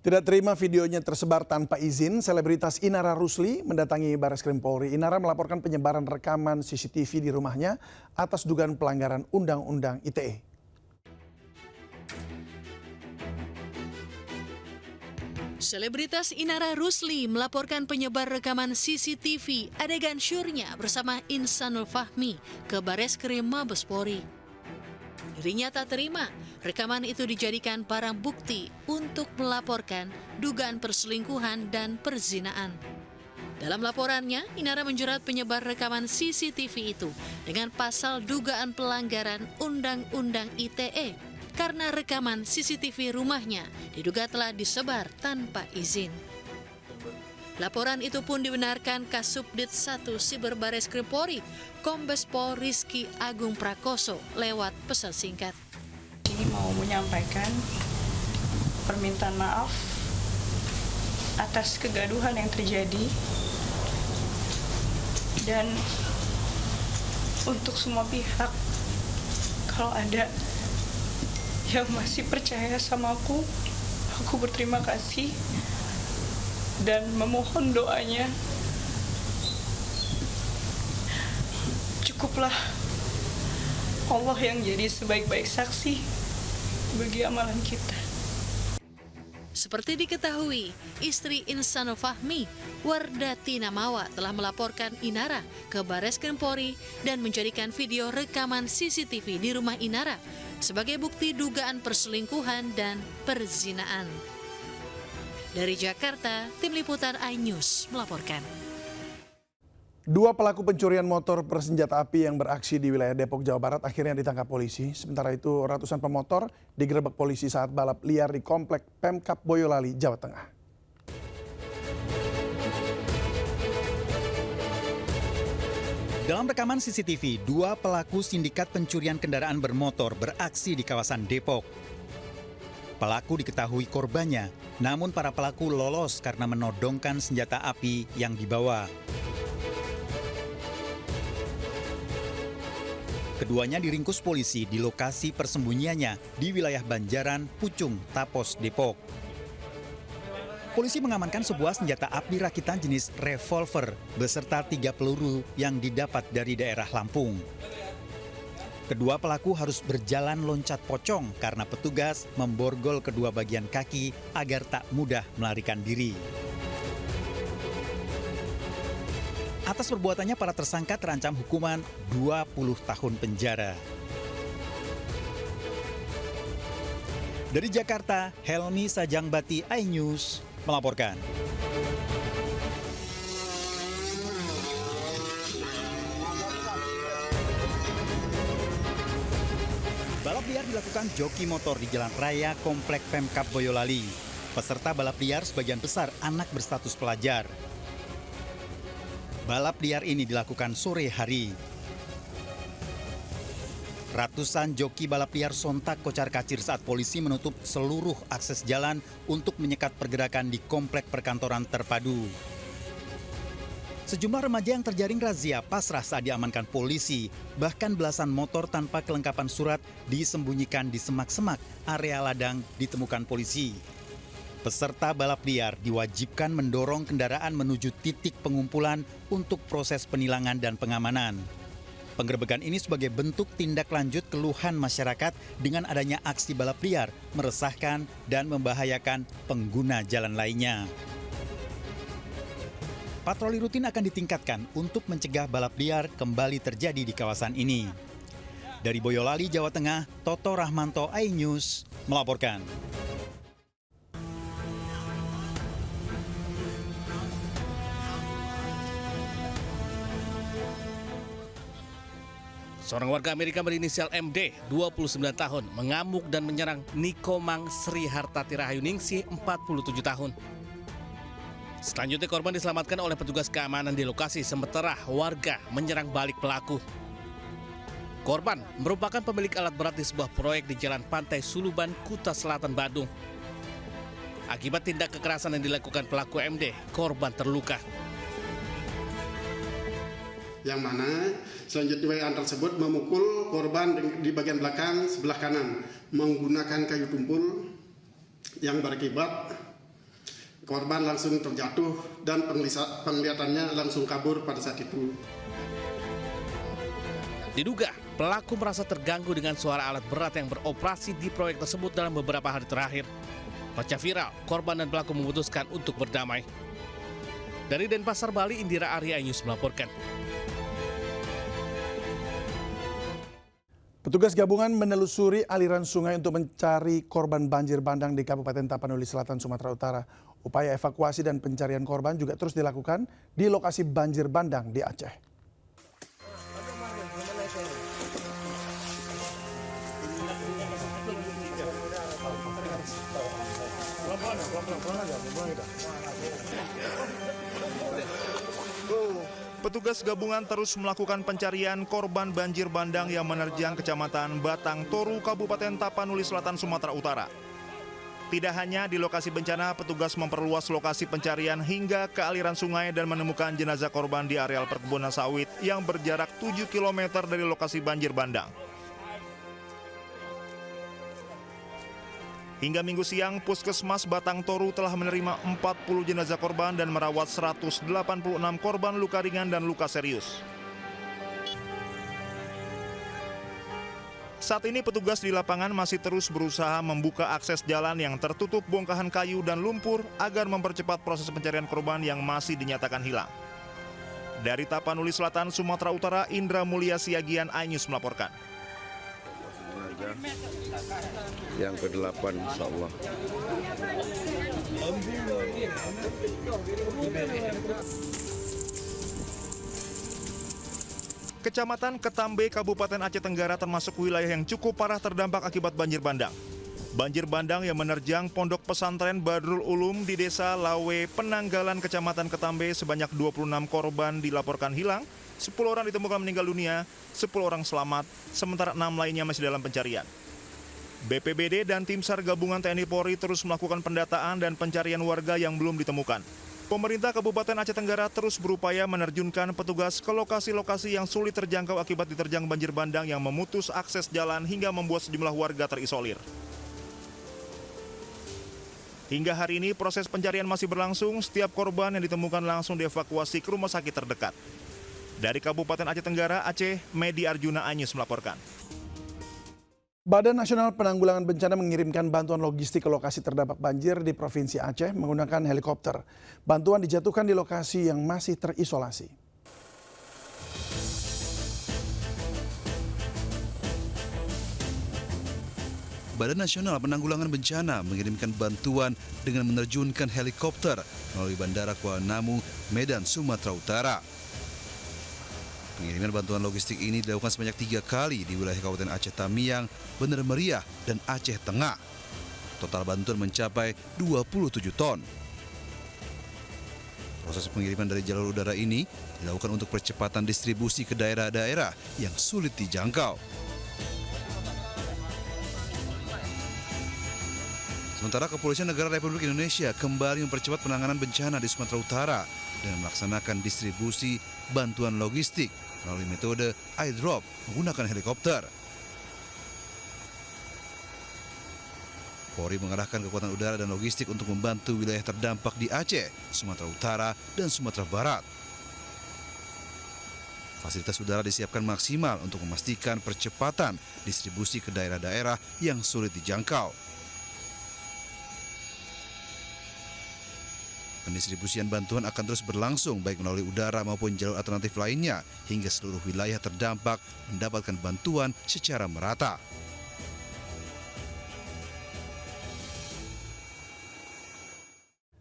Tidak terima videonya tersebar tanpa izin, selebritas Inara Rusli mendatangi Barreskrim Polri. Inara melaporkan penyebaran rekaman CCTV di rumahnya atas dugaan pelanggaran Undang-Undang ITE. Selebritas Inara Rusli melaporkan penyebar rekaman CCTV adegan syurnya bersama Insanul Fahmi ke Barreskrim Mabes Polri. Dirinya tak terima, rekaman itu dijadikan barang bukti untuk melaporkan dugaan perselingkuhan dan perzinaan. Dalam laporannya, Inara menjerat penyebar rekaman CCTV itu dengan pasal dugaan pelanggaran Undang-Undang ITE karena rekaman CCTV rumahnya diduga telah disebar tanpa izin. Laporan itu pun dibenarkan Kasubdit 1 Siber Barreskrim Polri, Kombes Pol Rizky Agung Prakoso lewat pesan singkat. Ini mau menyampaikan permintaan maaf atas kegaduhan yang terjadi dan untuk semua pihak, kalau ada yang masih percaya sama aku berterima kasih dan memohon doanya. Cukuplah Allah yang jadi sebaik-baik saksi bagi amalan kita. Seperti diketahui, istri Insanul Fahmi, Wardati Namawa, telah melaporkan Inara ke Barreskrim Polri dan menjadikan video rekaman CCTV di rumah Inara sebagai bukti dugaan perselingkuhan dan perzinaan. Dari Jakarta, Tim Liputan iNews melaporkan. Dua pelaku pencurian motor bersenjata api yang beraksi di wilayah Depok, Jawa Barat akhirnya ditangkap polisi. Sementara itu ratusan pemotor digerebek polisi saat balap liar di Komplek Pemkab Boyolali, Jawa Tengah. Dalam rekaman CCTV, dua pelaku sindikat pencurian kendaraan bermotor beraksi di kawasan Depok. Pelaku diketahui korbannya, namun para pelaku lolos karena menodongkan senjata api yang dibawa. Keduanya diringkus polisi di lokasi persembunyiannya di wilayah Banjaran, Pucung, Tapos, Depok. Polisi mengamankan sebuah senjata api rakitan jenis revolver beserta 3 peluru yang didapat dari daerah Lampung. Kedua pelaku harus berjalan loncat pocong karena petugas memborgol kedua bagian kaki agar tak mudah melarikan diri. Atas perbuatannya, para tersangka terancam hukuman 20 tahun penjara. Dari Jakarta, Helmi Sajangbati, iNews melaporkan. Balap liar dilakukan joki motor di jalan raya Komplek Pemkab Boyolali. Peserta balap liar sebagian besar anak berstatus pelajar. Balap liar ini dilakukan sore hari. Ratusan joki balap liar sontak kocar-kacir saat polisi menutup seluruh akses jalan untuk menyekat pergerakan di komplek perkantoran terpadu. Sejumlah remaja yang terjaring razia pasrah saat diamankan polisi, bahkan belasan motor tanpa kelengkapan surat disembunyikan di semak-semak area ladang ditemukan polisi. Peserta balap liar diwajibkan mendorong kendaraan menuju titik pengumpulan untuk proses penilangan dan pengamanan. Penggerebekan ini sebagai bentuk tindak lanjut keluhan masyarakat dengan adanya aksi balap liar, meresahkan dan membahayakan pengguna jalan lainnya. Patroli rutin akan ditingkatkan untuk mencegah balap liar kembali terjadi di kawasan ini. Dari Boyolali, Jawa Tengah, Toto Rahmanto, iNews melaporkan. Seorang warga Amerika berinisial MD, 29 tahun, mengamuk dan menyerang Nikomang Sri Hartati Rahayu Ningsih, 47 tahun. Selanjutnya korban diselamatkan oleh petugas keamanan di lokasi, sementara warga menyerang balik pelaku. Korban merupakan pemilik alat berat di sebuah proyek di Jalan Pantai Suluban, Kuta Selatan, Badung. Akibat tindak kekerasan yang dilakukan pelaku MD, korban terluka. Yang mana selanjutnya WA tersebut memukul korban di bagian belakang sebelah kanan menggunakan kayu tumpul yang berakibat korban langsung terjatuh dan penglihatannya langsung kabur pada saat itu. Diduga, pelaku merasa terganggu dengan suara alat berat yang beroperasi di proyek tersebut dalam beberapa hari terakhir. Pasca viral, korban dan pelaku memutuskan untuk berdamai. Dari Denpasar, Bali, Indira Arya News melaporkan. Petugas gabungan menelusuri aliran sungai untuk mencari korban banjir bandang di Kabupaten Tapanuli Selatan, Sumatera Utara. Upaya evakuasi dan pencarian korban juga terus dilakukan di lokasi banjir bandang di Aceh. Petugas gabungan terus melakukan pencarian korban banjir bandang yang menerjang Kecamatan Batang Toru, Kabupaten Tapanuli Selatan, Sumatera Utara. Tidak hanya di lokasi bencana, petugas memperluas lokasi pencarian hingga ke aliran sungai dan menemukan jenazah korban di areal perkebunan sawit yang berjarak 7 km dari lokasi banjir bandang. Hingga Minggu siang, Puskesmas Batang Toru telah menerima 40 jenazah korban dan merawat 186 korban luka ringan dan luka serius. Saat ini petugas di lapangan masih terus berusaha membuka akses jalan yang tertutup bongkahan kayu dan lumpur agar mempercepat proses pencarian korban yang masih dinyatakan hilang. Dari Tapanuli Selatan, Sumatera Utara, Indra Mulia Siagian, iNews melaporkan. Yang ke-8 insya Allah. Kecamatan Ketambe, Kabupaten Aceh Tenggara termasuk wilayah yang cukup parah terdampak akibat banjir bandang. Banjir bandang yang menerjang Pondok Pesantren Badrul Ulum di Desa Lawe, Penanggalan, Kecamatan Ketambe, sebanyak 26 korban dilaporkan hilang, 10 orang ditemukan meninggal dunia, 10 orang selamat, sementara 6 lainnya masih dalam pencarian. BPBD dan tim SAR gabungan TNI Polri terus melakukan pendataan dan pencarian warga yang belum ditemukan. Pemerintah Kabupaten Aceh Tenggara terus berupaya menerjunkan petugas ke lokasi-lokasi yang sulit terjangkau akibat diterjang banjir bandang yang memutus akses jalan hingga membuat sejumlah warga terisolir. Hingga hari ini proses pencarian masih berlangsung, setiap korban yang ditemukan langsung dievakuasi ke rumah sakit terdekat. Dari Kabupaten Aceh Tenggara, Aceh, Medi Arjuna, iNews melaporkan. Badan Nasional Penanggulangan Bencana mengirimkan bantuan logistik ke lokasi terdampak banjir di Provinsi Aceh menggunakan helikopter. Bantuan dijatuhkan di lokasi yang masih terisolasi. Badan Nasional Penanggulangan Bencana mengirimkan bantuan dengan menerjunkan helikopter melalui Bandara Kuala Namu, Medan, Sumatera Utara. Pengiriman bantuan logistik ini dilakukan sebanyak 3 kali di wilayah Kabupaten Aceh Tamiang, Bener Meriah, dan Aceh Tengah. Total bantuan mencapai 27 ton. Proses pengiriman dari jalur udara ini dilakukan untuk percepatan distribusi ke daerah-daerah yang sulit dijangkau. Sementara Kepolisian Negara Republik Indonesia kembali mempercepat penanganan bencana di Sumatera Utara dengan melaksanakan distribusi bantuan logistik melalui metode iDrop menggunakan helikopter. Polri mengerahkan kekuatan udara dan logistik untuk membantu wilayah terdampak di Aceh, Sumatera Utara, dan Sumatera Barat. Fasilitas udara disiapkan maksimal untuk memastikan percepatan distribusi ke daerah-daerah yang sulit dijangkau. Pendistribusian bantuan akan terus berlangsung baik melalui udara maupun jalur alternatif lainnya hingga seluruh wilayah terdampak mendapatkan bantuan secara merata.